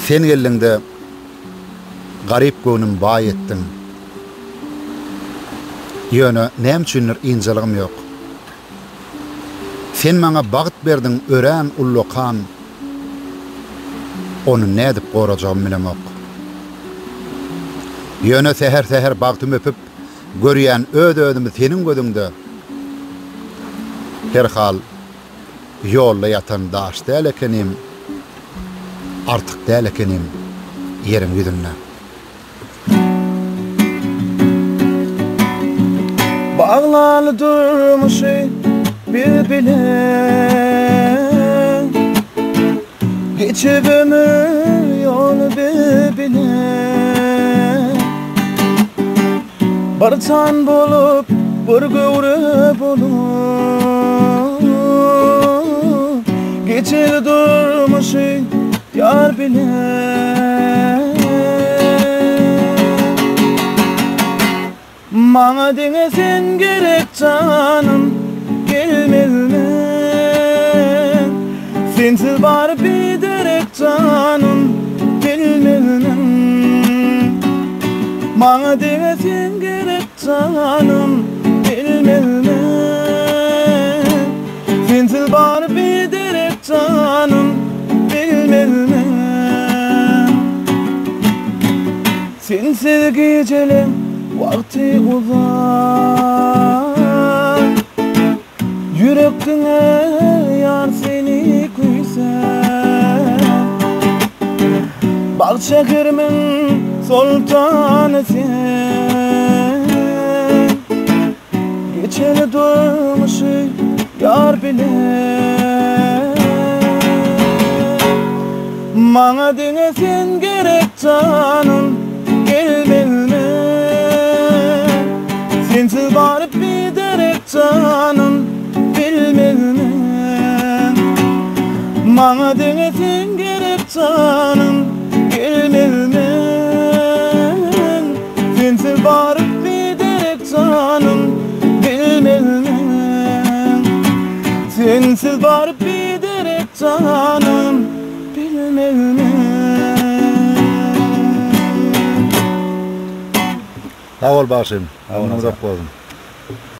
Sen geldiğinde garip gönüm bay ettin. Yönü nem üçünür inceligim yok. Sen bana bağıt berdin ören ullokan. Onu ne edip koracağım bilem yok. Yönü seher bağıtım öpüp görüyen ödümü senin gözüngde. Herhal yolla yatan daş değil ekenim. Artık değil ekenim yerim yüzünle. Bağlalı durmuş bir bile, geçip ömür yolu bir bile. Bartan bulup bir göre bulup, geçip durmuş yar bile. Bana dene sen gerek canım, gelmezme. Sensiz var bir derek canım, bilmezme. Bana dene sen gerek canım, bilmezme. Sensiz var bir derek canım, bilmezme. Sensiz geceler vakti uzak, yürekine yar seni kuysa. Bal şehrimin sultanı sen, geçeli durmuş yar bile. Bana dene sen gerek canım, gelmezme. Sensiz varıp bir derek canım, bilmezme. Bana dene sen gerek canım, gelmezme. Sensiz varıp bir derek canım, bilmezme. Sensiz varıp bir derek canım, bilmezme. Sağ ol başım. Anlamda koydum.